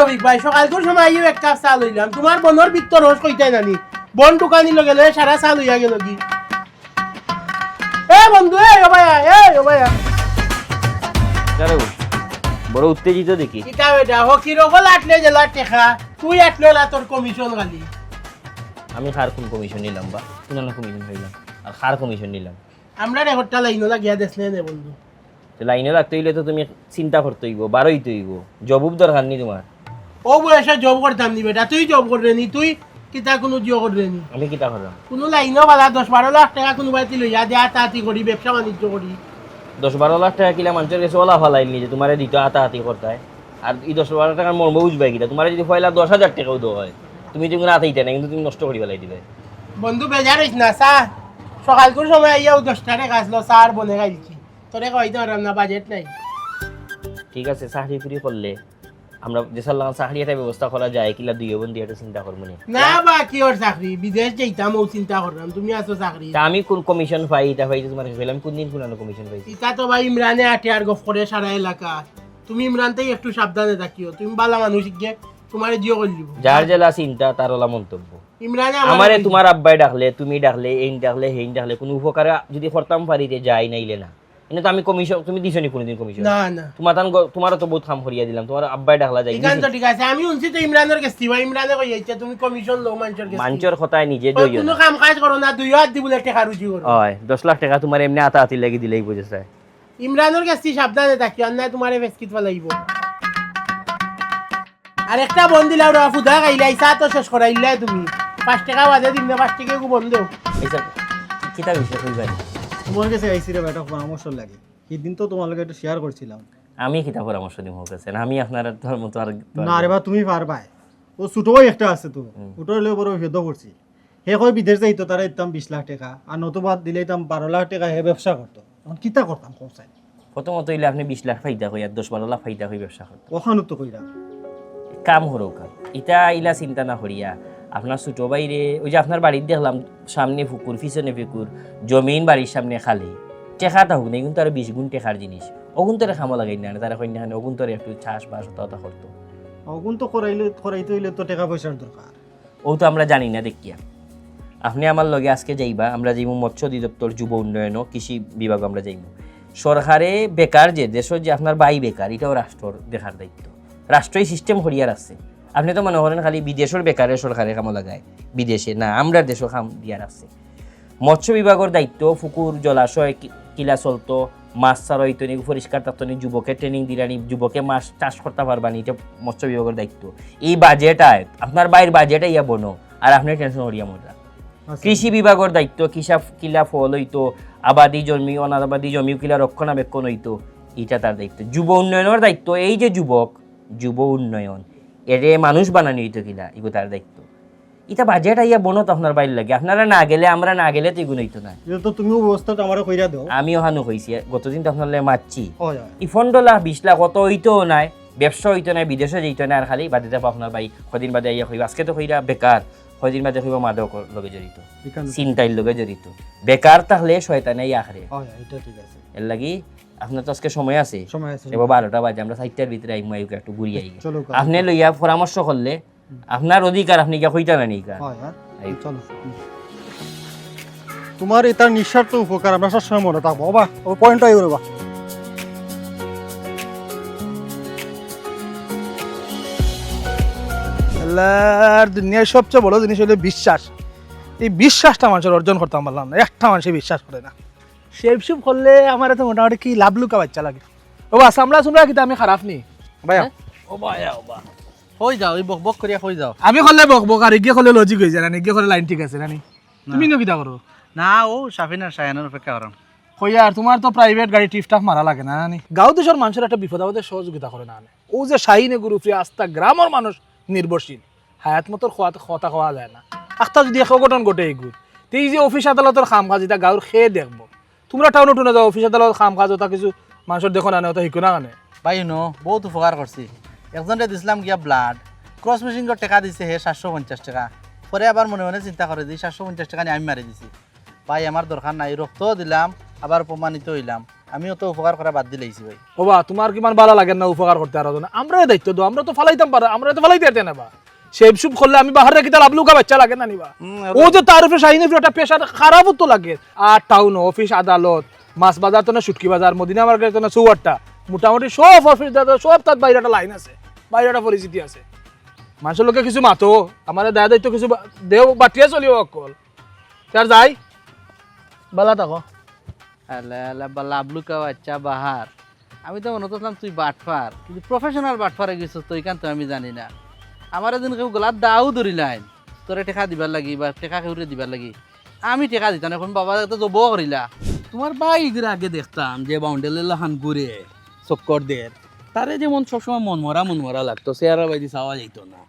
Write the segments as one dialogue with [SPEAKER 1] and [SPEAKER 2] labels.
[SPEAKER 1] রবিক ভাই সকালটোর সময় আইও এক কাপ চা লইলাম তোমার বনর ভিতর রস কইতাই নানি বন দোকানি লগে লগে সারা চা লইয়া গেল কি এ বন্ধু ও ভাইয়া
[SPEAKER 2] কারো বড় উত্তেজিত দেখি
[SPEAKER 1] কিতা বেটা হকি রগল আটলে জেলা টেকা তুই আটলে না তোর কমিশন গালি
[SPEAKER 2] আমি খার কোন কমিশন নিলাম বা পুনানা কমিশন হইলাম আর খার কমিশন নিলাম
[SPEAKER 1] আমরা রেকর্ডটা লাইনো লাগিয়া দেশলে নে বন্ধু
[SPEAKER 2] তো লাইনে রাখতে হইলে তো তুমি চিন্তা করতে হইব বারোই তো হইব জবাব দরকার নেই তোমার
[SPEAKER 1] ও বয়সে জব করতাম নি বেটা তুই জব করবে নি তুই কিতা কোনো জিও করবে নি
[SPEAKER 2] আমি কিতা করলাম
[SPEAKER 1] কোনো লাইনও বালা 10-12 লাখ টাকা কোনো বাইতে লইয়া দেয়া তাতি করি ব্যবসা বাণিজ্য করি
[SPEAKER 2] 10-12 লাখ টাকা কিলা মানুষের কাছে ওলা ফালাইলি যে তোমার দিত হাতাহাতি করতে আর এই 10-12 টাকার মর্ম বুঝবাই কিনা তোমার যদি পয়লা 10,000 টাকাও দেওয়া হয় তুমি তুমি হাতাইতে না কিন্তু তুমি নষ্ট করি ফেলাই দিবে
[SPEAKER 1] বন্ধু বেজার হইস না চা সকাল করে সময় আইয়াও 10 টাকা আসলো চা আর বনে খাইছি তোরে কইতে পারলাম না বাজেট নাই
[SPEAKER 2] ঠিক আছে চাকরি ফ্রি করলে আমরা যে সাল্লাহ চাকরি একটা ব্যবস্থা করা যায় কিলা দুই বন্ধু একটা চিন্তা করবো
[SPEAKER 1] না বা কি ওর চাকরি বিদেশ যাইতাম ও চিন্তা করলাম তুমি আছো চাকরি
[SPEAKER 2] তা আমি কোন কমিশন পাই এটা পাই তোমার কাছে আমি কোন দিন কোন কমিশন পাইছি
[SPEAKER 1] ইতা তো ভাই ইমরানে আটে আর গফ করে সারা এলাকা তুমি ইমরানতেই একটু সাবধানে থাকিও তুমি বালা মানুষ গিয়ে তোমারে জিও করে দিব
[SPEAKER 2] যার জেলা চিন্তা তার ওলা মন্তব্য
[SPEAKER 1] ইমরানে
[SPEAKER 2] আমারে তোমার আব্বাই ডাকলে তুমি ডাকলে এইন ডাকলে হেইন ডাকলে কোনো উপকারে যদি করতাম পারিতে যাই নাইলে না এনে তো আমি কমিশন তুমি দিছনি কোনদিন কমিশন
[SPEAKER 1] না না
[SPEAKER 2] তোমারও তো বহুত কাম করিয়া দিলাম তোমার আব্বাই ডাকলা যাই
[SPEAKER 1] ঠিক আছে ঠিক আছে আমি উনছি তো ইমরানের কাছে ভাই ইমরানে কই যাইছে তুমি কমিশন লো মানুষের কাছে
[SPEAKER 2] মাঞ্চর কথায় নিজে দইও
[SPEAKER 1] কোনো কাম কাজ করো না দুই হাত দিবলে টাকা রুজি করো
[SPEAKER 2] হয় 10 লাখ টাকা তোমার এমনি আতাহাতি লাগি দিলেই বুঝেছে
[SPEAKER 1] ইমরানের কাছে সাবধানে থাকিও আর না তোমারে ফেসকিত ফেলাইব আর একটা বন দিলাও রা ফুদা গাইলাই চা তো শেষ করাইলাই তুমি 5 টাকা বাদে দিন না 5 টাকা বন্ধ
[SPEAKER 2] এইসব কিতা বিষয় কইবাই
[SPEAKER 3] তোমার কাছে আইছি রে বেটা পরামর্শ লাগে সেদিন তো তোমার লগে একটু শেয়ার করছিলাম
[SPEAKER 2] আমি কিতা পরামর্শ দিব কাছে আমি আপনার ধর্ম তো আর
[SPEAKER 3] না রে বা তুমি পারবা ও ছোট ভাই একটা আছে তো ওটার লগে বড় ভেদ করছি হে কই বিদেশ যাইতো তারা ইতাম 20 লাখ টাকা আর নতুবা দিলে ইতাম 12 লাখ টাকা হে ব্যবসা করতো তখন কিতা করতাম কোসাই
[SPEAKER 2] প্রথমত হইলে আপনি 20 লাখ ফাইদা কই আর 10-12 লাখ ফাইদা কই ব্যবসা করতে
[SPEAKER 3] ওখানে তো কইরা
[SPEAKER 2] কাম হরো কাম ইটা ইলা চিন্তা না করিয়া আপনার ছোট বাইরে ওই যে আপনার বাড়ির দেখলাম সামনে পুকুর পিছনে পুকুর জমিন বাড়ির সামনে খালি টেকাটা হোক না কিন্তু আর 20 গুণ টেকার জিনিস অগুন তোরে খামো লাগাই না তারা কন্যা অগুন তোরে একটু চাষবাস হতা করতো
[SPEAKER 3] অগুন তো করাইতে হইলে তো টাকা পয়সার দরকার
[SPEAKER 2] ও তো আমরা জানি না দেখিয়া আপনি আমার লগে আজকে যাইবা আমরা যাইব মৎস্য অধিদপ্তর যুব উন্নয়ন ও কৃষি বিভাগ আমরা যাইব সরকারে বেকার যে দেশের যে আপনার বাই বেকার এটাও রাষ্ট্রর দেখার দায়িত্ব রাষ্ট্রই সিস্টেম করিয়ার আছে আপনি তো মনে করেন খালি বিদেশের বেকারে সরকারে কামো লাগায় বিদেশে না আমরা দেশও কাম দিয়ার আছে মৎস্য বিভাগের দায়িত্ব পুকুর জলাশয় কিলা চলতো মাছ ছাড়া হইতো নি পরিষ্কার থাকতো নি যুবকের ট্রেনিং দিলানি যুবকে মাছ চাষ করতে পারবানি এটা মৎস্য বিভাগের দায়িত্ব এই বাজেটায় আপনার বাইরের বাজেটে ইয়া বনো আর আপনি টেনশন করিয়া মজা কৃষি বিভাগের দায়িত্ব কিলা ফল হইতো আবাদি জমি অনাবাদি জমি কিলা রক্ষণাবেক্ষণ হইতো এটা তার দায়িত্ব যুব উন্নয়নের দায়িত্ব এই যে যুব উন্নয়ন এরে মানুষ বানানি হইতো কিলা এগুলো তার দায়িত্ব এটা বাজেট আইয়া বনো তো আপনার বাইরে লাগে আপনারা না গেলে আমরা না গেলে তো এগুলো হইতো না
[SPEAKER 3] এটা তো তুমিও ব্যবস্থাটা আমারে কইরা দাও
[SPEAKER 2] আমি ওখানে হইছি গতদিন তো আপনার মারছি
[SPEAKER 3] হয়
[SPEAKER 2] ই 15 লাখ 20 লাখ অত হইতো নাই ব্যবসা হইতো না বিদেশে যাইতো না আর খালি বাদে যাবো আপনার ভাই কদিন বাদে আইয়া হইব আজকে তো হইরা বেকার কদিন বাদে হইব মাদক লগে জড়িত চিন্তাইর লগে জড়িত বেকার তাহলে শয়তানে আখরে
[SPEAKER 3] হয় এটা ঠিক আছে
[SPEAKER 2] এর লাগি আপনার তো আজকে সময় আছে এবার 12টা বাজে আমরা 4টার ভিতরে আইমু একটু ঘুরি আই আপনি লইয়া পরামর্শ করলে আপনার অধিকার আপনি কি কইতা না নিকা
[SPEAKER 3] চলো তোমার এটার নিঃস্বার্থ উপকার আমরা সবসময় মনে থাকবো বাবা ও পয়েন্ট আই করবা
[SPEAKER 4] আল্লাহর দুনিয়ার সবচেয়ে বড় জিনিস হলো বিশ্বাস এই বিশ্বাসটা মানুষের অর্জন করতাম পারলাম না একটা মানুষের বিশ্বাস করে না শেপশিপ করলে আমার তো মোটামুটি কি লাভ লুকা বাচ্চা লাগে ও বা সামলা সুমলা কিন্তু আমি খারাপ নি ভাইয়া
[SPEAKER 2] ও ভাইয়া ও বা
[SPEAKER 5] হই যাও এই বক বক করিয়া হই যাও
[SPEAKER 4] আমি করলে বক বক আর এগিয়ে করলে লজিক হয়ে যায় না এগিয়ে করলে লাইন ঠিক আছে নানি তুমি নো কিটা করো
[SPEAKER 5] না ও সাফিনার সায়ানের অপেক্ষা করাম
[SPEAKER 4] কইয়া আর তোমার তো প্রাইভেট গাড়ি টিপটাপ মারা লাগে না নানি গাঁও দেশের মানুষের একটা বিপদ আপদে সহযোগিতা করে না ও যে শাহিনে গুরুপ্রিয় আস্থা গ্রামের মানুষ নির্ভরশীল হায়াত মতোর কথা খাওয়া যায় না আখটা যদি এক অঘটন ঘটে এগুলো তো এই যে অফিস আদালতের খাম কাজ এটা গাঁর খেয়ে দেখবো তোমরা টাউনে টুনে যাও অফিস আদালত খাম কাজ ওটা কিছু মানুষের দেখো না ওটা শিখো না কানে
[SPEAKER 5] ভাই নো বহুত উপকার করছি একজনকে দিছিলাম গিয়া ব্লাড ক্রস মেশিন টাকা দিছে হে 750 টাকা পরে আবার মনে মনে চিন্তা করে যে 750 টাকা নিয়ে আমি মারি দিছি ভাই আমার দরকার নাই রক্ত দিলাম আবার প্রমাণিত হইলাম আমিও তো উপকার করা বাদ দিলেইছি ভাই
[SPEAKER 4] ওবা তোমার কিমান ভালো লাগে না উপকার করতে আর আমরাই দায়িত্ব দো আমরা তো ফালাইতাম পারা আমরা তো ফালাইতে পারতে না বা সেব সুব করলে আমি বাহার রেখে তার আবলুকা বাচ্চা লাগে না নিবা ও যে তার উপরে শাহিনের উপরে একটা পেশার খারাপও তো লাগে আর টাউন অফিস আদালত মাছ বাজার তো না শুটকি বাজার মদিনা মার্কেট তো না চৌয়ারটা মোটামুটি সব অফিস সব তার বাইরে একটা লাইন আছে বাইরে একটা পরিচিতি আছে মানুষের লোকে কিছু মাতো আমার দায় দায়িত্ব কিছু দেহ বাটিয়ে চলিও অকল তার যাই বালা থাকো
[SPEAKER 5] আল্লাহ আল্লাহ বাল্লা আবলুকা বাচ্চা বাহার আমি তো মনে করলাম তুই বাটফার কিন্তু প্রফেশনাল বাটফারে গেছিস তো এখান তো আমি জানি না আমার এদিন কেউ গোলাপ দাও ধরিলাইন তোরে টেকা দিবার লাগি বা টেকা কেউরে দিবার লাগি আমি টেকা দিতাম এখন বাবা তো জব করিলা তোমার বাইকের আগে দেখতাম যে বাউন্ডারি লাহান ঘুরে চক্কর দের তারে যেমন সবসময় মন মরা লাগতো চেহারা বাইদি চাওয়া যাইত না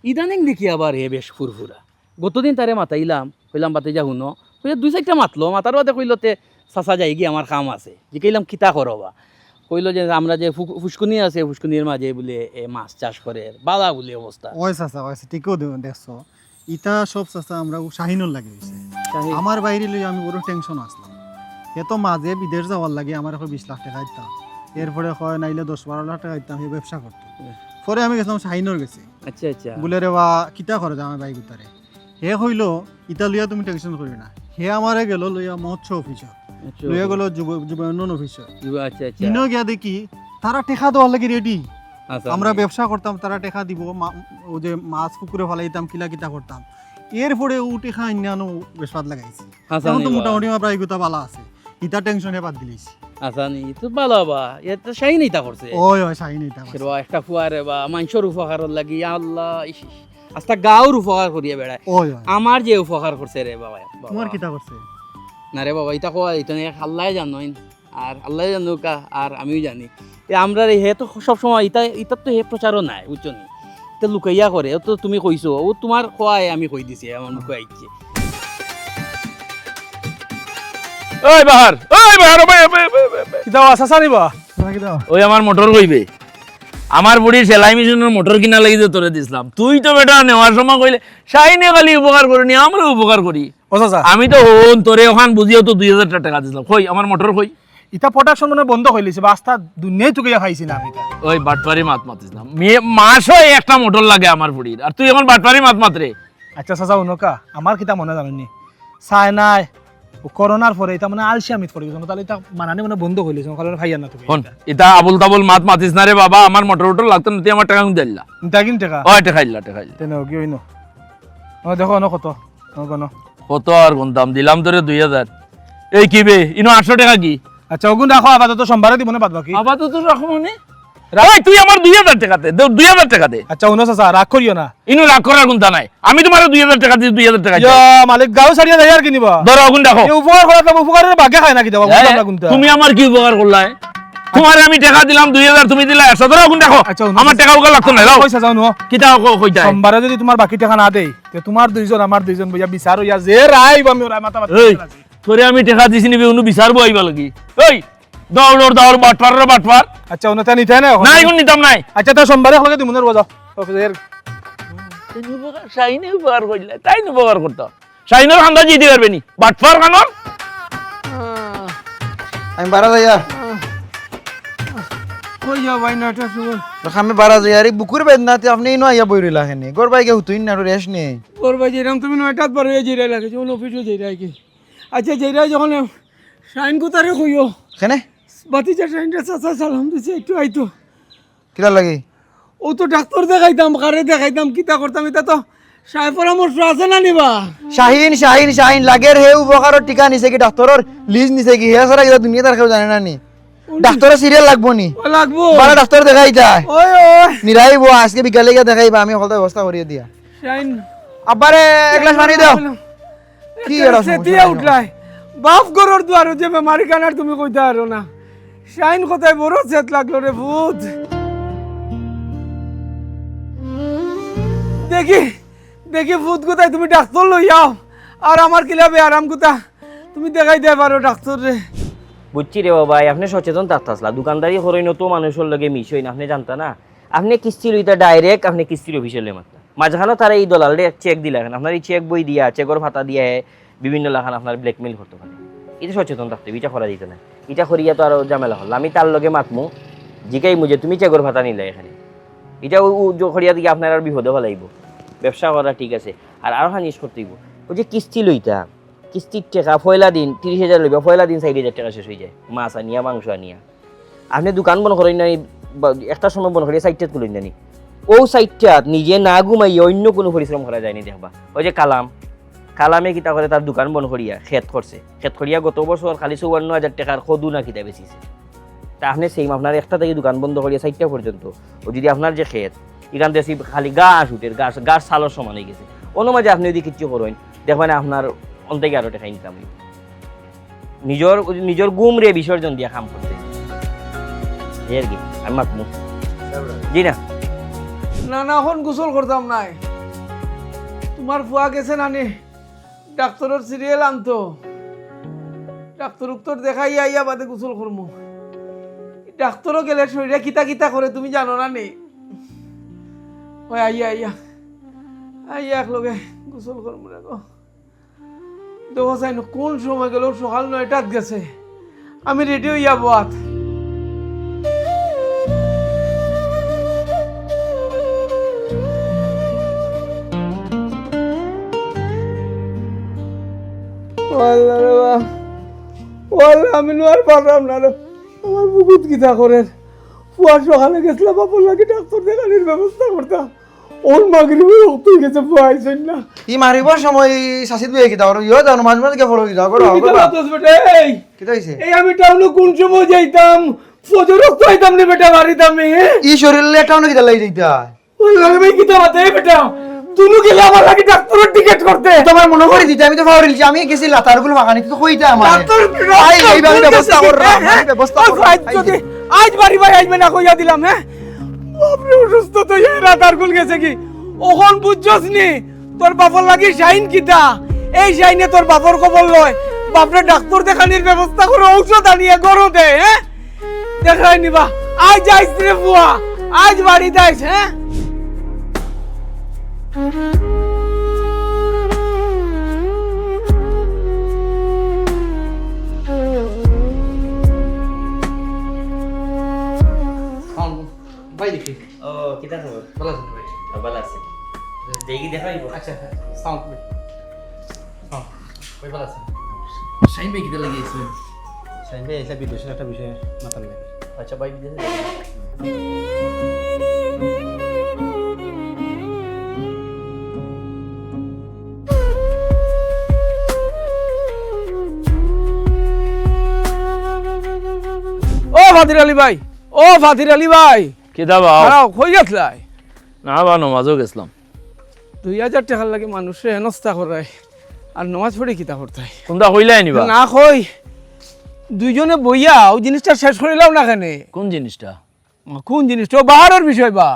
[SPEAKER 5] ইদানিং দেখি আবার হে বেশ ফুরফুরা গতদিন তারে মাতাইলাম কইলাম বাতে যা হুনো কইলে 2-4টা মাতলো মাতার বাদে কইলতে চাচা যাই গিয়ে আমার কাম আছে যে কইলাম কিতা করবা কইলো যে আমরা যে ফুসকুনি আছে ফুসকুনির মাঝে বলে মাছ চাষ করে বালা বলে অবস্থা
[SPEAKER 3] ওই চাচা ওই ঠিকও দেখছো ইটা সব চাচা আমরা শাহিনুর লাগে হইছে আমার বাইরে লই আমি বড় টেনশন আসলাম এত মাঝে বিদেশ যাওয়ার লাগে আমার এখন 20 লাখ টাকা দিতাম এরপরে হয় নাইলে 10-12 লাখ টাকা দিতাম এই ব্যবসা করতো পরে আমি গেছিলাম শাহিনুর গেছি
[SPEAKER 2] আচ্ছা আচ্ছা
[SPEAKER 3] বলে রে বা কিতা করে আমার বাইক উতারে হে হইলো ইটা লইয়া তুমি টেনশন করি না হে আমারে গেল লইয়া মৎস্য অফিসর লইয়া গেল যুব উন্নয়ন অফিসর
[SPEAKER 2] আচ্ছা আচ্ছা
[SPEAKER 3] কিনো গিয়া দেখি তারা টেকা দেওয়ার লাগে রেডি
[SPEAKER 2] আচ্ছা
[SPEAKER 3] আমরা ব্যবসা করতাম তারা টেকা দিব ও যে মাছ পুকুরে ফেলাইতাম কিলা কিতা করতাম এরপরে ও টেকা অন্যান্য বেশাদ লাগাইছি এখন তো মোটামুটি আমার প্রায় গোটা বালা আছে ইটা টেনশনে বাদ দিলেছি
[SPEAKER 2] আচ্ছা নি তো ভালো বা এটা শাই নেই করছে
[SPEAKER 3] ওই ওই শাহিন ইটা
[SPEAKER 2] সেরবা একটা ফুয়ারে বা মানুষের উপকার লাগি আল্লাহ ইস আস্তা গাঁর উপকার করিয়া বেড়ায়
[SPEAKER 3] ওই ওই
[SPEAKER 2] আমার যে উপকার করছে রে বাবা
[SPEAKER 3] তোমার কিতা করছে
[SPEAKER 2] না রে বাবা এটা কয় এটা আল্লাহ জানোই আর আল্লাহ জানো কা আর আমিও জানি আমরা হে তো সবসময় ইটার তো হে প্রচারও নাই বুঝছো নি এটা লুকাইয়া করে ও তো তুমি কইছো ও তোমার খোয়াই আমি কই দিছি আমার মুখে আইছে
[SPEAKER 4] ওই বাহার কিতা আসা নিবা
[SPEAKER 3] তোমার কিতা
[SPEAKER 2] ওই আমার মোটর কইবে আমার বুড়ির সেলাই মেশিনের মোটর কিনা লাগি যে তোরে দিছিলাম তুই তো বেটা নেওয়ার সময় কইলে শাইনে খালি উপকার করিনি আমরা উপকার করি
[SPEAKER 4] ও চাচা
[SPEAKER 2] আমি তো হন তোরে ওখান বুঝিও তো 2000 টাকা দিছিলাম কই আমার মোটর কই
[SPEAKER 4] ইটা প্রোডাকশন মানে বন্ধ হইলিছে বা আস্তা দুনিয়ায় তুকে খাইছি না আমি
[SPEAKER 2] ওই বাটপারি মাত মাতিছিলাম মাসও একটা মোটর লাগে আমার বুড়ির আর তুই এখন বাটপারি মাত মাত্রে
[SPEAKER 4] আচ্ছা চাচা উনকা আমার কিতা মনে জানেনি চাই নাই করোনার পরে এটা মানে আলসিয়ামিত পড়ে গেছে তাহলে এটা মানানি মানে বন্ধ হইলিছে কারণ খাইয়া না তুমি
[SPEAKER 2] হন এটা আবুল তাবুল মাত মাতিস না রে বাবা আমার মোটর ওটর লাগতো না তুই আমার টাকা দিল্লা
[SPEAKER 4] এটা কিন টাকা
[SPEAKER 2] ওই টাকা দিল্লা
[SPEAKER 4] তেনে কি হইনো ও দেখো ন কত কোন
[SPEAKER 2] কত আর কোন দাম দিলাম তোরে 2000 এই কি বে ইনো 800 টাকা কি
[SPEAKER 4] আচ্ছা ওগুন রাখো আপাতত সোমবারে দিব না বাদ বাকি
[SPEAKER 2] আপাতত রাখো মানে ওই তুই আমার 2000 টাকা দে 2000 টাকা দে
[SPEAKER 4] আচ্ছা উনো চাচা রাগ করিও না
[SPEAKER 2] ইনো রাগ করার কোনটা নাই আমি তোমার 2000 টাকা দিই 2000 টাকা
[SPEAKER 4] ইয়া মালিক গাও ছাড়িয়া দেয় আর কিনিবা
[SPEAKER 2] ধরো আগুন দেখো
[SPEAKER 4] এই উপকার করা তো উপকারের ভাগে খায় না কি দেবা বুঝলাম না কোনটা
[SPEAKER 2] তুমি আমার কি উপকার করলা তোমার আমি টাকা দিলাম 2000 তুমি দিলা 100 ধরো আগুন দেখো
[SPEAKER 4] আচ্ছা,
[SPEAKER 2] আমার টাকা ওকে লাগতো না দাও
[SPEAKER 4] পয়সা যাও নো
[SPEAKER 2] কিটা কইতা
[SPEAKER 4] সোমবারে যদি তোমার বাকি টাকা না দেই তে তোমার দুইজন আমার দুইজন বইয়া বিচার হইয়া যে রাইব আমি ওরা মাথা
[SPEAKER 2] এই
[SPEAKER 4] মাথা
[SPEAKER 2] তোরে আমি টাকা দিছি নিবে উনি বিচারবো আইবা লাগি এই দৌড় বাটপার
[SPEAKER 4] আচ্ছা উনতা নিতে না এখন?
[SPEAKER 2] না এখন নিতাম নাই
[SPEAKER 4] আচ্ছা তো সোমবারে হলে তুমি মনে রোজা অফিসের
[SPEAKER 2] শাইনে উপকার করলে তাই উপকার করতো শাইনের খান্দা জিতে পারবে নি বাটপার খানোর
[SPEAKER 6] আমি বারা যাইয়া
[SPEAKER 1] কই যাও ভাই নাটা শুন
[SPEAKER 6] আমি বারা যাইয়া রে বুকুর বেদনাতে আপনি ইনো আইয়া বই রইলা হেনে গোর বাইকে হুতুইন না রেশ নেই
[SPEAKER 1] ওর ভাই যেরকম তুমি নয়টাত বার হয়ে যেরা লাগে যখন অফিসে যেরা কি আচ্ছা যেরা যখন শাইন কোতারে কইও
[SPEAKER 6] কেনে
[SPEAKER 1] বাতিজা শাইনটা চাচা সালাম দিছে একটু আইতো
[SPEAKER 6] কিলা লাগে
[SPEAKER 1] ও তো ডাক্তার দেখাইতাম কারে দেখাইতাম কিতা করতাম এটা তো সাহেব পরামর্শ আছে না নিবা
[SPEAKER 6] শাহিন শাহিন শাহিন লাগের হে উপকারর টিকা নিছে কি ডাক্তারর লিজ নিছে কি হে সারা এটা দুনিয়া তার কেউ জানে না নি ডাক্তারের সিরিয়াল লাগবো নি
[SPEAKER 1] ও লাগবো
[SPEAKER 6] বারা ডাক্তার দেখাই যায়
[SPEAKER 1] ওই ওই
[SPEAKER 6] নিরাইব আজকে বিকালে গিয়ে দেখাইবা আমি হলতে ব্যবস্থা করিয়ে দিয়া
[SPEAKER 1] শাইন
[SPEAKER 6] আবারে এক গ্লাস পানি দাও কি এরা
[SPEAKER 1] সেতিয়া উঠলাই বাপ গরর দুয়ার যে বেমারি কানার তুমি কইতে আরো না শাইন কোথায় বড় চেত লাগলো রে ভূত দেখি দেখি ভূত কোথায় তুমি ডাক্তার লই যাও আর আমার কিলাবে আরাম কোথা তুমি দেখাই দেয় পারো ডাক্তার রে
[SPEAKER 2] বুঝছি রে বাবা আপনি সচেতন থাকতাসলা দোকানদারি হরই তো মানুষের লগে মিশ হই না আপনি জানতা না আপনি কিস্তি লইতা ডাইরেক্ট আপনি কিস্তির অফিসে লই মাত্রা মাঝখানেও তারা এই দলালে চেক দিলে আপনার এই চেক বই দিয়া চেকর ভাতা দিয়ে বিভিন্ন লাখান আপনার ব্ল্যাকমেল করতে পারে। এটা সচেতন থাকতে হবে, এটা করা যেত না। এটা করিয়া তো আরো ঝামেলা হল। আমি তার লগে মাতমু জিকাই মুজে তুমি চেকর ভাতা নিলে এখানে, এটা করিয়া দিকে আপনার আর বিপদে হলাইব। ব্যবসা করা ঠিক আছে, আর আরো জিনিস করতে হইব। ওই যে কিস্তি লইতা, কিস্তির টাকা পয়লা দিন 30,000 লইবা, পয়লা দিন 4,000 টাকা শেষ হয়ে যায়, মাছ আনিয়া মাংস আনিয়া। আপনি দোকান বন্ধ করেন না, একটা সময় বন্ধ করিয়া সাইডটা তুলেন জানি, ও সাইডটা নিজে না ঘুমাইয়া অন্য কোনো পরিশ্রম করা যায়নি দেখবা। ওই যে কালামে কিতা করে তার দোকান বন্ধ করিয়া খেত করছে, খেত করিয়া গত বছর খালি 54,000 টাকার সদু না কিতা বেচিছে। তা আপনি সেইম আপনার একটা থেকে দোকান বন্ধ করিয়া সাইডটা পর্যন্ত, ও যদি আপনার যে খেত এখান থেকে খালি গাছ উঠে গাছ সালোর সমান হয়ে গেছে, অন্য মাঝে আপনি যদি কিচ্ছু করেন দেখবেন আপনার অন্তকে আরো টাকা ইনকাম হইব। নিজের গুম রে বিসর্জন দিয়া কাম করতে আর কি। আমি মাতমু জি না
[SPEAKER 4] না না এখন গোসল করতাম নাই, তোমার ফুয়া গেছে নানি ডাক্তারের সিরিয়াল আনতো, ডাক্তার উত্তর দেখাই আইয়া বাদে গোসল করবো। ডাক্তারও গেলে শরীরে কিতা কিতা করে তুমি জানো না নি? ওই আইয়া একলগে গোসল করবো না গো। দেখো চাই না কোন সময় গেল, সকাল 9টাত গেছে, আমি রেডি হইয়া বাত। আমি আর পারলাম না রে, আমার বুকুত কিতা করে। ফুয়ার সকালে গেছিলাম বাপুর লাগে ডাক্তার দেখানোর ব্যবস্থা করতাম, ওর মাগরিবে রক্ত গেছে, ফুয়া আইছেন না।
[SPEAKER 6] ই মারিবার সময় শাসিত বই কিতা করো, ইও জানো মাঝে মাঝে কে ফলো দিতা করো। কিতা হইছে?
[SPEAKER 4] এই আমি টাউনে কোন সময় যাইতাম, ফজর রক্ত আইতাম রে বেটা বাড়িতাম।
[SPEAKER 6] ই শরীরে টাউনে কিতা লাগি যাইতা?
[SPEAKER 4] ওই লাগে কিতা বাতে বেটা, তুমি গেলে আমার লাগে ডাক্তারের টিকেট করতে।
[SPEAKER 6] তোমার মনে করে দিতে আমি তো ফাউরিলছি, আমি গেছি লাতারগুলো মাখানি তো কইতা আমার
[SPEAKER 4] ডাক্তার
[SPEAKER 6] এইভাবে ব্যবস্থা কর, ব্যবস্থা কর।
[SPEAKER 4] আজ বাড়ি ভাই আইবে না কইয়া দিলাম। হ্যাঁ বাপরে অসুস্থ তো রাতার গুল গেছে কি ওখন বুঝছস নি? তোর বাপর লাগি শাইন কিতা, এই শাইনে তোর বাপর খবর লয়, বাপরে ডাক্তার দেখানির ব্যবস্থা করে ঔষধ আনিয়ে গরো দে। হ্যাঁ দেখাই নিবা, আজ যাইস রে বুয়া, আজ বাড়ি যাইস। হ্যাঁ
[SPEAKER 5] ভাই দেখি
[SPEAKER 2] ও কিতা খবর?
[SPEAKER 5] ভালো আছেন ভাই?
[SPEAKER 2] ভালো আছে, দেখি দেখাইব।
[SPEAKER 5] আচ্ছা সাউন্ড ভাই, ভাই ভালো আছেন? শাইন ভাই কিতা লাগিয়েছিলেন?
[SPEAKER 3] শাহিন ভাই এসে বিদেশের একটা বিষয়ে মাথা লাগে।
[SPEAKER 2] আচ্ছা ভাই বিদেশে
[SPEAKER 4] ও ফাতির আলী ভাই, ও ফাতির আলী ভাই,
[SPEAKER 7] কিতা বাও?
[SPEAKER 4] দাঁড়াও, কই গেছলাই?
[SPEAKER 7] না বা নমাজও গেছিলাম।
[SPEAKER 4] 2000 টাকার লাগে মানুষে হেনস্থা করায়, আর নমাজ পড়ে কিতা করতাই
[SPEAKER 7] কোনটা হইলাই নিবা?
[SPEAKER 4] না কই দুইজনে বইয়া ও জিনিসটা শেষ করিলাম না কেন?
[SPEAKER 7] কোন জিনিসটা?
[SPEAKER 4] কোন জিনিসটা? বাহারের বিষয় বা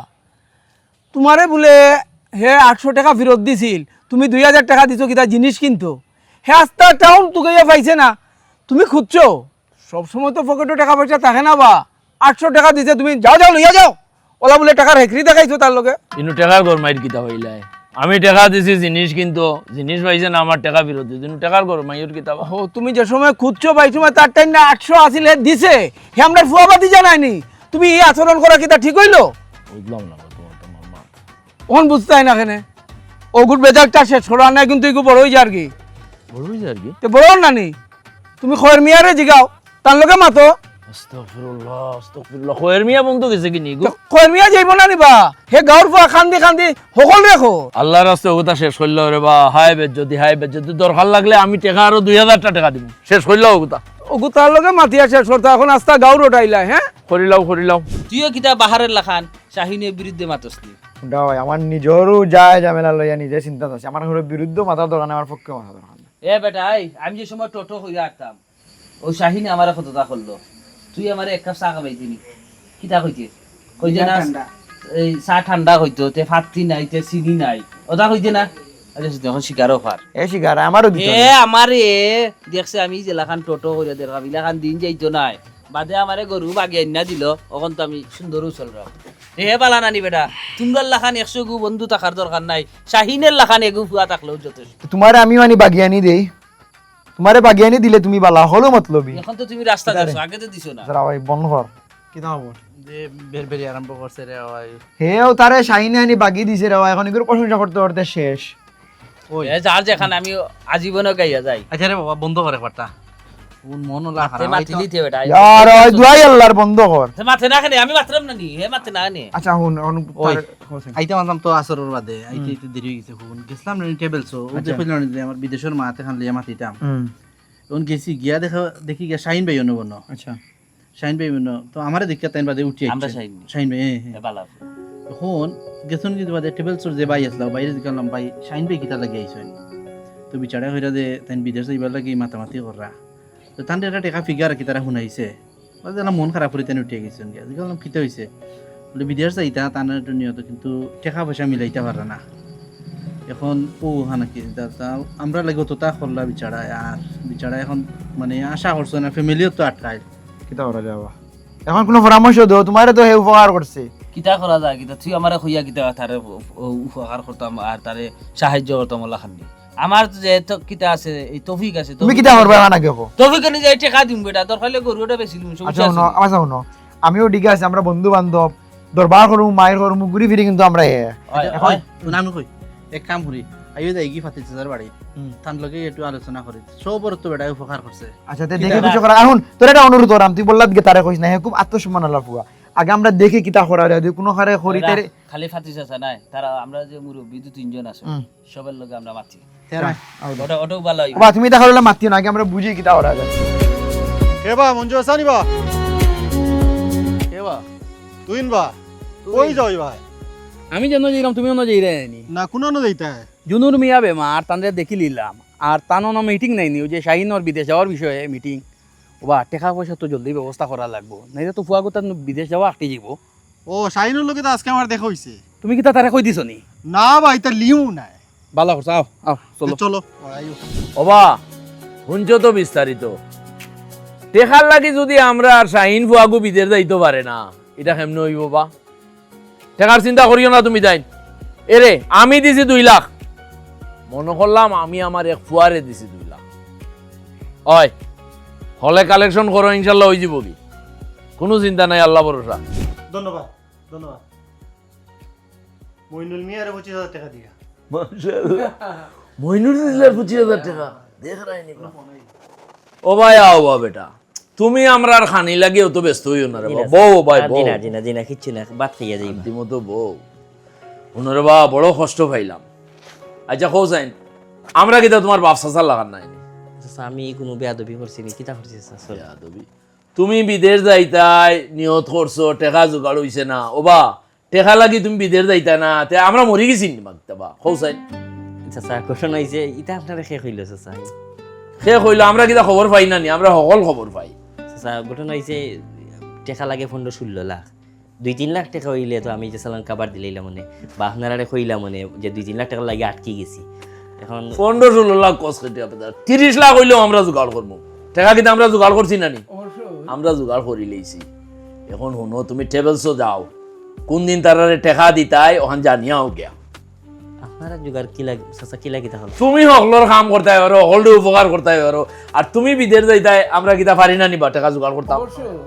[SPEAKER 4] তোমারে বলে হে 800 টাকা ফেরত দিছিল, তুমি 2000 টাকা দিছো কিতা জিনিস কিনতো, হে আস্তা টাউন তুকে পাইছে না, তুমি খুঁজছো। সবসময় তো পকেটে টাকা পয়সা থাকে না বা, 800 টাকা দিছে, তুমি যাও লইয়া যাও। ওলা বলে টাকার হেকরি দেখাইছো তার লগে।
[SPEAKER 7] ইনু টাকা গরমাইর কিতা হইলাই? আমি টাকা দিছি জিনিস কিন্তু জিনিস পাইছে না, আমার টাকা ফেরত দিছি। ইনু টাকার গরমাইর কিতা বা?
[SPEAKER 4] ও তুমি যে সময় খুঁজছো পাই সময় তার টাইম না 800 আসিল দিছে, হে আমরা ফুয়াবাদি জানাইনি, তুমি এই আচরণ করা কিতা ঠিক হইলো?
[SPEAKER 7] বুঝলাম না তোমার মা।
[SPEAKER 4] ওখান বুঝতেই না কেন ওগুর বেজারটা শেষ করা নাই, কিন্তু এগুলো বড় হয়ে যায় আর কি।
[SPEAKER 7] বড় হইছে আর কি?
[SPEAKER 4] তো বড় না নি, তুমি খয়ের মিয়ারে জিগাও, তার লগে মাতো।
[SPEAKER 7] আস্তাগফিরুল্লাহ আস্তাগফিরুল্লাহ। খয়ের মিয়া বন্ধ গেছে কি নি গো?
[SPEAKER 4] খয়ের মিয়া যাইব না নিবা, হে গাঁর ফুয়া খান্দি সকল রেখো।
[SPEAKER 7] আল্লাহর রাস্তে ওটা শেষ করল রে বা। হাই বেজ্জতি দরকার লাগলে আমি টাকা আরো 2000 টাকা দিব, শেষ করল ওটা।
[SPEAKER 4] ওগু তার লগে মাতিয়া শেষ করতো, এখন আস্তা গাঁর ওটাইলাই। হ্যাঁ
[SPEAKER 7] করিলাও।
[SPEAKER 5] তুইও কিতা বাহারের লাখান শাহিনের বিরুদ্ধে মাতসলি?
[SPEAKER 6] ভাই আমার নিজেরও যায় ঝামেলা লইয়া নিজে চিন্তা আছে, আমার ঘরের বিরুদ্ধে মাথা দরকার নাই, আমার পক্ষে মাথা দরকার নাই।
[SPEAKER 5] এ বেটা আমি যে সময় টোটো হইয়া আসতাম, ওই শাহিনী আমার কতটা করলো, তুই আমার এক কাপ চা খাবাই দিনি, কিতা কইতে কইতে না এই চা ঠান্ডা হইতো, তে ফাত্তি নাই, তে চিনি নাই, ওটা কইতে না। এখন শিকারও ফার
[SPEAKER 6] এ শিকার আমারও দিতে
[SPEAKER 5] এ আমার এ দেখছে আমি জেলাখান টোটো হইয়া দেখাম, ইলাখান দিন যাইতো নাই,
[SPEAKER 8] বাদে আমারে গরু বাগিয়ে না দিল তখন তো আমি সুন্দর চল রাও হে বালা নানি বেটা তুমরার লাখান 100 গু বন্ধু থাকার দরকার নাই শাহিনের লাখান এগু ফুয়া থাকলেও যথেষ্ট
[SPEAKER 6] তোমারে আমি মানে বাগিয়ানি দেই তোমারে বাগিয়ানি দিলে তুমি বালা হলো মতলবি
[SPEAKER 8] এখন তো তুমি রাস্তা দিছো আগে তো দিছো না
[SPEAKER 6] যারা ভাই বন্ধ কর
[SPEAKER 3] কিতা হবো
[SPEAKER 5] যে বেরবেরি আরম্ভ করছে রে ওই
[SPEAKER 6] হেও তারে শাহিনে আনি বাগি দিছে রে এখন এগুলো প্রশংসা করতে করতে শেষ
[SPEAKER 8] এ যার যেখানে আমি আজীবনে গাইয়া যাই
[SPEAKER 5] আচ্ছা রে বাবা বন্ধ করে পারতা কোন মন হলা
[SPEAKER 8] তে মাথি দিতে বেটা
[SPEAKER 6] আর ওই দুয়াই আল্লাহর বন্ধ কর
[SPEAKER 8] তে মাথে না খানে আমি মাত্রাম না নি হে মাথে না নে
[SPEAKER 6] আচ্ছা হুন এখন
[SPEAKER 5] ওই আইতে মানলাম তো আসরের বাদে আইতে আইতে দেরি হয়ে গেছে হুন গেছিলাম না টেবিল সো ও দেখো না আমার বিদেশের মাতে খান লিয়া মাতিতাম এখন গেছি গিয়া দেখি গিয়া শাহিন ভাই অনুবন
[SPEAKER 6] আচ্ছা
[SPEAKER 5] শাহিন ভাই অনু তো আমারে দেখিয়া তাইন বাদে উঠি
[SPEAKER 8] আমরা শাহিন।
[SPEAKER 5] শাহিন ভাই হ্যাঁ
[SPEAKER 8] বালা
[SPEAKER 5] এখন গেছন কিন্তু বাদে টেবিল সর যে ভাই আসলাম বাইরে দেখলাম ভাই শাহিন ভাই কিতা লাগি আইছেন তো বিচারা হইরা দে তাইন বিদেশ যাইবার লাগি মাতামাতি কররা তো তান একটা টেকা ফিগার কি তারা শুনাইছে বলে না মন খারাপ করে তেন উঠে গেছেন গিয়া দেখলাম কিতা হইছে বলে বিদেশ যাইতা তানের নিয়ত কিন্তু টাকা পয়সা মিলাইতে পারে না এখন ও হানাকি আমরা লাগে তো তা করলা বিচারা আর বিচারা এখন মানে আশা করছো না ফ্যামিলিও তো আটকায়
[SPEAKER 6] কিতা করা যাবা এখন কোনো পরামর্শ দাও তোমারে তো হে উপকার করছে
[SPEAKER 8] কিতা করা যায় কিতা তুই আমারে কইয়া কিতা তারে উপকার করতাম আর তারে সাহায্য করতাম লাখান দি আমার যে তো কিতা আছে এই তৌফিক আছে
[SPEAKER 6] তুমি কিতা করবা এখন আগে কো
[SPEAKER 8] তৌফিক নি যাই টাকা দিম বেটা তোর খাইলে গরুটা বেশি দিম
[SPEAKER 6] আচ্ছা
[SPEAKER 8] সমস্যা
[SPEAKER 6] শুনো
[SPEAKER 8] আছে
[SPEAKER 6] আচ্ছা শুনো আমিও ঠিক আছে আমরা বন্ধু বান্ধব দরবার করবো মায়ের করবো ঘুরি ফিরি কিন্তু আমরা
[SPEAKER 5] এখন নাম কই এক কাম করি আইও যাই কি ফাতিছে তার বাড়ি তার লগে একটু আলোচনা করি সবর তো বেটা উপকার করছে
[SPEAKER 6] আচ্ছা তে দেখে কিছু করা এখন তোর একটা অনুরোধ করাম তুই বললা দিকে তারে কইস না হে খুব আত্মসম্মান আল্লাহ ফুয়া আগে আমরা দেখি কিতা করা যায় যদি কোনো হারে করিতে
[SPEAKER 8] খালি ফাতিস আছে নাই তারা আমরা যে মুরব্বি দু তিনজন আছে সবার লগে আমরা মাতি ওটা ভালো হইব
[SPEAKER 6] বা তুমি দেখা হলে মাতিও না আগে আমরা বুঝি কিতা করা যায়
[SPEAKER 3] কে বা মঞ্জু আসানি বা
[SPEAKER 5] কেবা
[SPEAKER 3] তুইন বা কই যাই ভাই
[SPEAKER 4] আমি যেন যাইলাম তুমিও না যাই রে নি
[SPEAKER 3] না কোনো না দিতে
[SPEAKER 4] জুনুর মিয়া বেমার তানরে দেখি লিলাম আর তানো মিটিং নাই নি ওই যে শাহিন ওর বিদেশ যাওয়ার বিষয়ে মিটিং ওবা টাকা পয়সা তো জলদি ব্যবস্থা করা লাগবো নাইলে তো ফুয়া গোটা বিদেশ যাওয়া আটকে যাব
[SPEAKER 3] ও শাহিনুর লোকে তো আজকে আমার দেখা হইছে
[SPEAKER 4] তুমি কি তা তারে কই দিছো নি
[SPEAKER 3] না ভাই তা লিউ নাই
[SPEAKER 4] ভালো করছো আও আও চলো
[SPEAKER 3] চলো
[SPEAKER 7] ওবা শুনছো তো বিস্তারিত দেখার লাগি যদি আমরা আর শাহিন ফুয়াগু বিদেশ যাইতে পারে না এটা কেমনে হইব বা টেকার চিন্তা করিও না তুমি যাই এরে আমি দিছি 2 লাখ মনে করলাম আমি আমার এক ফুয়ারে দিছি 2 লাখ হয় হলে কালেকশন করো ইনশাল্লাহ হয়ে যাব কি কোনো চিন্তা নাই আল্লাহ ভরসা
[SPEAKER 3] ধন্যবাদ ধন্যবাদ মইনুল মিয়ারে 25,000 টাকা দিয়া
[SPEAKER 7] মইনুর দিলার 25,000 টাকা দেখ রাইনি ও ভাই আও বা বেটা তুমি আমরা আর খানি লাগিও তো ব্যস্ত হইও না রে বউ ভাই বউ
[SPEAKER 2] জিনা জিনা জিনা কিচ্ছু না বাদ খাইয়া যাই
[SPEAKER 7] শান্তিমতো বউ ওনারে বা বড় কষ্ট পাইলাম আচ্ছা কও যাইন আমরা কিতা তোমার বাপ চাচার লাগান নাই
[SPEAKER 2] আমি কোনো বেয়াদবি করছি নি কিতা করছি
[SPEAKER 7] বেয়াদবি। তুমি বিদেশ যাইতাই নিয়ত করছো টেকা জোগাড় হইছে না ওবা টেকা লাগি তুমি বিদেশ যাইতা না তে আমরা মরি গেছি নি মাগতাবা কও যাইন
[SPEAKER 2] চাচা ঘটনা হয়েছে ইটা আপনারা শেষ হইল চাচা
[SPEAKER 7] সে কইলো আমরা কিতা খবর পাই না নি আমরা সকল খবর পাই
[SPEAKER 2] চাচা ঘটনা হয়েছে টেকা লাগে 15-16 লাখ 2-3 লাখ টাকা হইলে তো আমি যে চালান কাবার দিলাম মনে বা আপনারা কইলাম মনে যে 2-3 লাখ টাকা লাগে আটকে গেছি এখন
[SPEAKER 7] 15-16 লাখ কস কেটে আপনার 30 লাখ হইলেও আমরা জোগাড় করবো টাকা কিন্তু আমরা জোগাড় করছি না নি আমরা জোগাড় করি লইছি এখন শুনো তুমি টেবলসও যাও কোন দিন তারারে টাকা দিতাই ওখান জানিয়াও গিয়া
[SPEAKER 2] আপনারা জোগাড় কি লাগে চাচা কি লাগে তাহলে
[SPEAKER 7] তুমি সকলের কাম করতে পারো সকলকে উপকার করতে পারো আর তুমি বিদেশ যাইতাই আমরা কিতা পারি না নিবা টাকা জোগাড় করতাম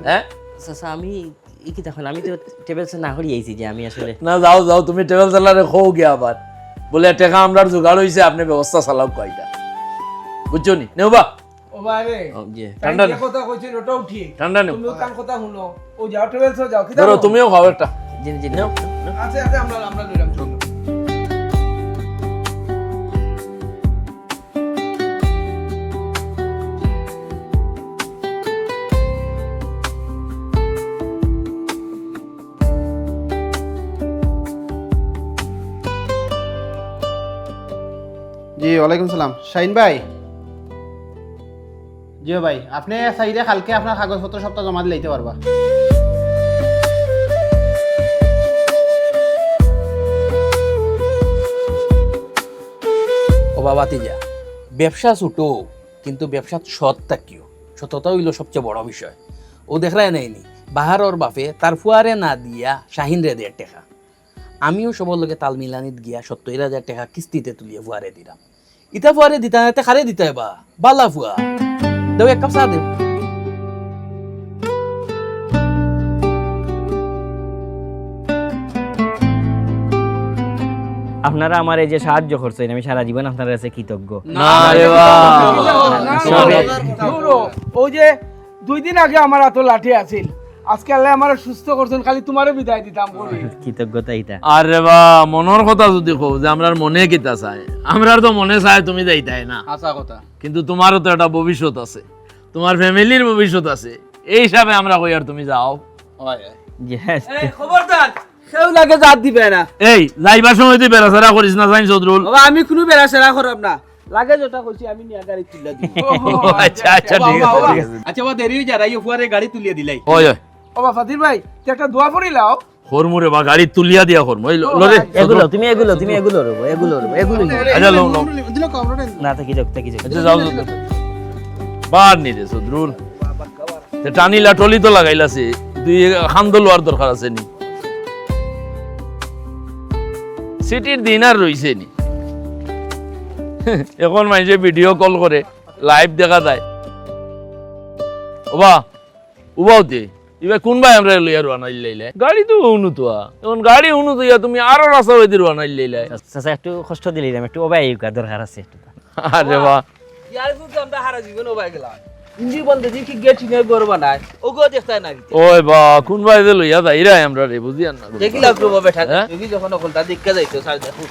[SPEAKER 7] হ্যাঁ
[SPEAKER 2] চাচা আমি ই কি তখন আমি তো টেবিল না করি আইছি যে আমি আসলে
[SPEAKER 7] না যাও যাও তুমি টেবল চালারে খো গিয়া আবার বলে টাকা আমরা জোগাড় হইছে আপনি ব্যবস্থা চালাও কয়টা বুঝছো নি নেবা
[SPEAKER 4] ও বাইরে
[SPEAKER 2] যে
[SPEAKER 7] ঠান্ডা
[SPEAKER 4] যে কথা কইছেন ওটাও ঠিক
[SPEAKER 7] ঠান্ডা নেও
[SPEAKER 4] তুমিও কান কথা শুনো ও যাও ট্রাভেলস যাও কি
[SPEAKER 7] ধরো তুমিও খাও একটা
[SPEAKER 2] জিন জিন
[SPEAKER 4] আছে আছে আমরা লইলাম চলো
[SPEAKER 9] জি ওয়ালাইকুম সালাম শাহিন ভাই জি ভাই আপনি চাইলে কালকে আপনার কাগজপত্র সবটা জমা দিতে পারবা
[SPEAKER 4] ও বাবা তিজা ব্যবসা ছোটো কিন্তু ব্যবসা সৎ থাকিও সততা হইল সবচেয়ে বড় বিষয়
[SPEAKER 5] ও দেখলাই নাইনি বাহারর বাপে তার ফুয়ারে না দিয়া শাহিন রে দেড় টাকা আমিও সবার লগে তাল মিলানিত গিয়া 70,000 টাকা কিস্তিতে তুলিয়ে ফুয়ারে দিলাম ইটা ফুয়ারে দিতা না খারে দিতে বা বালা ফুয়া দেও এক কাপ চা দেও
[SPEAKER 2] আপনারা আমার এই যে সাহায্য করছেন আমি সারা জীবন আপনার কাছে কৃতজ্ঞ।
[SPEAKER 7] না রে বাহ
[SPEAKER 4] ওই যে 2 দিন আগে আমার এত লাঠি আছিল আজকে আল্লাহ আমার সুস্থ করছেন খালি তোমারে বিদায় দিতাম বলি
[SPEAKER 2] কৃতজ্ঞতা এটা।
[SPEAKER 7] আরে বা মনের কথা যদি কও যে আমরার মনে কিতা চায় আমরার তো মনে চায় তুমি যাইতাই না
[SPEAKER 5] আচ্ছা কথা
[SPEAKER 7] কিন্তু তোমারও তো একটা ভবিষ্যৎ আছে তোমার ফ্যামিলির ভবিষ্যৎ আছে এই হিসাবে আমরা কই আর তুমি যাও
[SPEAKER 2] Yes.
[SPEAKER 5] খবরদার কেউ লাগে জাত দিবে না
[SPEAKER 7] এই যাইবার সময় তুই বেড়াছাড়া করিস না জানি চৌধুরুল
[SPEAKER 5] বাবা আমি কোনো বেড়া সেরা করব না লাগে যেটা কইছি আমি নিয়া গাড়ি তুলে দিব
[SPEAKER 7] আচ্ছা আচ্ছা ঠিক আছে ঠিক আছে
[SPEAKER 5] আচ্ছা বা দেরি হই যা রাইও ফুয়ারে গাড়ি তুলিয়ে দিলাই
[SPEAKER 7] ওই ওই
[SPEAKER 4] ও বা ফাতির ভাই তুই একটা দোয়া পড়ি লাও
[SPEAKER 7] হরমুরে বা গাড়ি তুলিয়া দিয়া হরমু এই লরে
[SPEAKER 2] এগুলো তুমি এগুলো রবো এগুলো
[SPEAKER 7] আচ্ছা লো লো
[SPEAKER 2] না থাকি যাও
[SPEAKER 7] আচ্ছা যাও যাও। বার নি রে চৌধুরুল তে টানিলা টলি তো লাগাইলাছে দুই খান্দল হওয়ার দরকার আছে নি সিটির দিন আর রইছে নি এখন মানুষে ভিডিও কল করে লাইভ দেখা যায় ওবা উবাউতে এবার কোন ভাই আমরা লইয়া রওনা দিলাইলে গাড়ি তো উন্নত এখন গাড়ি উন্নত ইয়া তুমি আরো রাস্তা হইতে রওনা দিলাইলে
[SPEAKER 2] চাচা একটু কষ্ট দিলাম একটু ওবাই দরকার আছে একটু।
[SPEAKER 7] আরে বাহ
[SPEAKER 5] ইয়ার ফুকে আমরা হারা জীবন ওবাই গেলাম ইঞ্জি বন্ধে যে কি গেট নিয়ে গরব বানায় ওগো দেখতাই না
[SPEAKER 7] ওই বা কোন ভাই যে লইয়া যাইরা আমরা রে বুঝি আর না
[SPEAKER 5] দেখি লাগলো বাবা ঠাক
[SPEAKER 7] হ্যাঁ?
[SPEAKER 5] দেখি যখন ওকলটা দেখতে যাইতো সাইড দেখো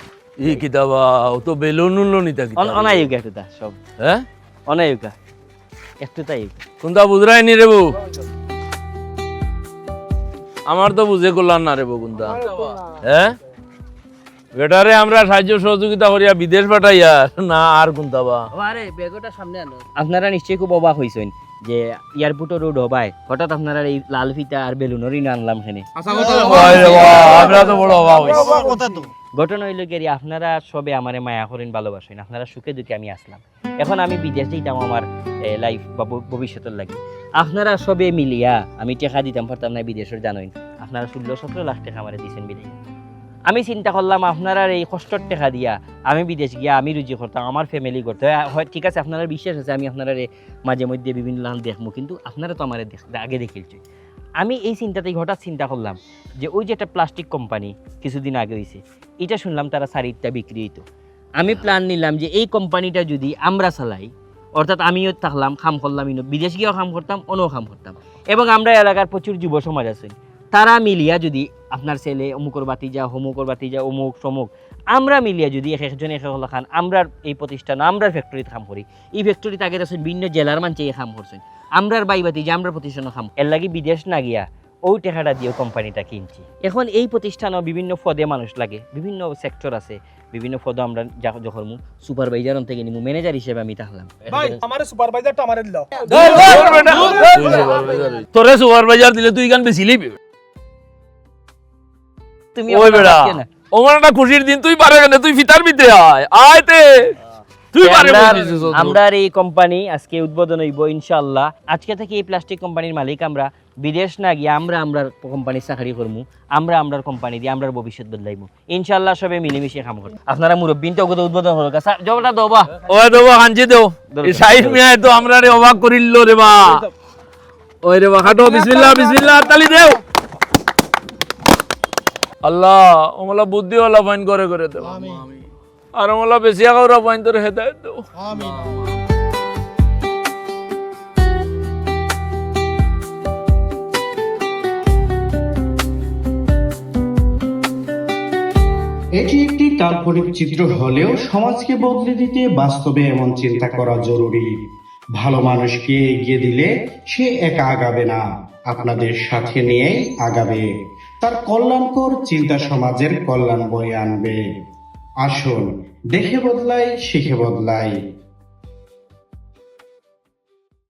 [SPEAKER 7] ই কিতাবা ও তো বেলুন উল্লো নিতা কি
[SPEAKER 2] অনায়ুকা একটু তা সব
[SPEAKER 7] হ্যাঁ
[SPEAKER 2] অনায়ুকা একটু তাই
[SPEAKER 7] কোনটা বুঝরাই নি রে বউ আমার তো বুঝে করলাম না রে বউ কোনটা হ্যাঁ বেটারে আমরা সাহায্য সহযোগিতা করিয়া বিদেশ পাঠাইয়া না আর কোনটা বা
[SPEAKER 5] আরে বেগটা সামনে আনো
[SPEAKER 2] আপনারা নিশ্চয়ই খুব অবাক হইছেন যে এয়ারপোর্টের রোড হবায় হঠাৎ আপনারা এই লাল ফিতা আর বেলুনরই না আনলাম এখানে।
[SPEAKER 7] ওই রে বাহ, আমরা তো বড় অবাক হইছি
[SPEAKER 3] কথা তো
[SPEAKER 2] ঘটনা হইল গেরি আপনারা সবে আমারে মায়া করেন ভালোবাসেন আপনারা সুখে দুঃখে আমি আসলাম এখন আমি বিদেশ দিতাম আমার লাইফ বা ভবিষ্যতের লাগে আপনারা সবে মিলিয়া আমি টাকা দিতাম পারতাম না বিদেশের জানোই আপনারা 16-17 লাখ টাকা আমারে দিয়েছেন বিদেশ আমি চিন্তা করলাম আপনারা এই কষ্টর টাকা দিয়া আমি বিদেশ গিয়া আমি রুজি করতাম আমার ফ্যামিলি করতে হয় ঠিক আছে আপনারা বিশ্বাস আছে আমি আপনারা মাঝে মধ্যে বিভিন্ন লান দেখবো কিন্তু আপনারা তো আমার আগে দেখিলছি আমি এই চিন্তাতেই হঠাৎ চিন্তা করলাম যে ওই যে একটা প্লাস্টিক কোম্পানি কিছুদিন আগে হয়েছে এটা শুনলাম তারা 4টা বিক্রি হইতো আমি প্ল্যান নিলাম যে এই কোম্পানিটা যদি আমরা চালাই অর্থাৎ আমিও থাকলাম খাম করলাম বিদেশ গিয়েও খাম করতাম অন্যও খাম করতাম এবং আমরা এলাকার প্রচুর যুব সমাজ আছে তারা মিলিয়া যদি আপনার ছেলে অমুকর বাতিজা হমুকর বাতিজা অমুক সমুক আমরা মিলিয়া যদি একজন হলো খান আমরা এই প্রতিষ্ঠান আমরা ফ্যাক্টরিতে কাম করি এই ফ্যাক্টরিতে আগে আছেন বিভিন্ন জেলার মানুষ এই কাম করছেন আমরার বাই বাতিজা আমরা প্রতিষ্ঠানে কাম এর লাগি বিদেশ না গিয়া ওই টাকাটা দিয়ে কোম্পানিটা কিনছি এখন এই প্রতিষ্ঠানও বিভিন্ন পদে মানুষ লাগে বিভিন্ন সেক্টর আছে বিভিন্ন পদে আমরা যখন সুপারভাইজার থেকে নিমু ম্যানেজার হিসেবে আমি থাকলাম
[SPEAKER 4] ভাই আমারে সুপারভাইজারটা আমারে দিল
[SPEAKER 7] তোরে সুপারভাইজার দিলে তুই গান বেশি লিবি
[SPEAKER 2] তুমি
[SPEAKER 7] ওই
[SPEAKER 2] আমার
[SPEAKER 7] বেড়া
[SPEAKER 2] বাচ্চা না।
[SPEAKER 7] ওমার একটা খুশির দিন তুই পারে কেন তুই ফিতার ভিতরে আয় আয়তে তুই পারে
[SPEAKER 2] আমরা এই কোম্পানি আজকে উদ্বোধন হইব ইনশাআল্লাহ আজকে থেকে এই প্লাস্টিক কোম্পানির মালিক আমরা বিদেশ না গিয়ে আমরা কোম্পানির চাকরি করবো আমরা কোম্পানি দিয়ে আমরা ভবিষ্যৎ বদলাইবো ইনশাআল্লাহ সবে মিলেমিশে কাম করব আপনারা মুরব্বিন তো উদ্বোধন হলো জবটা দবা
[SPEAKER 7] ওই দেবো হাঞ্জি দেও এই সাইড মিয়ায় তো আমরা রে অবাক করিল রে বা ওই রে বা খাটো বিসমিল্লাহ বিসমিল্লাহ তালি দেও আল্লাহ ওমলা বুদ্ধি ওলা পয়েন্ট করে করে দেও আর ওমলা বেশি আগাউরা পয়েন্ট তোর হেদায়েত দেও
[SPEAKER 10] এটি একটি কাল্পনিক চিত্র হলেও সমাজকে বদলে দিতে বাস্তবে এমন চিন্তা করা জরুরি। ভালো মানুষকে এগিয়ে দিলে সে একা আগাবে না, আপনাদের সাথে নিয়েই আগাবে। তার কল্যাণকর চিন্তা সমাজের কল্যাণ বয়ে আনবে। আসুন দেখে বদলাই, শিখে বদলাই।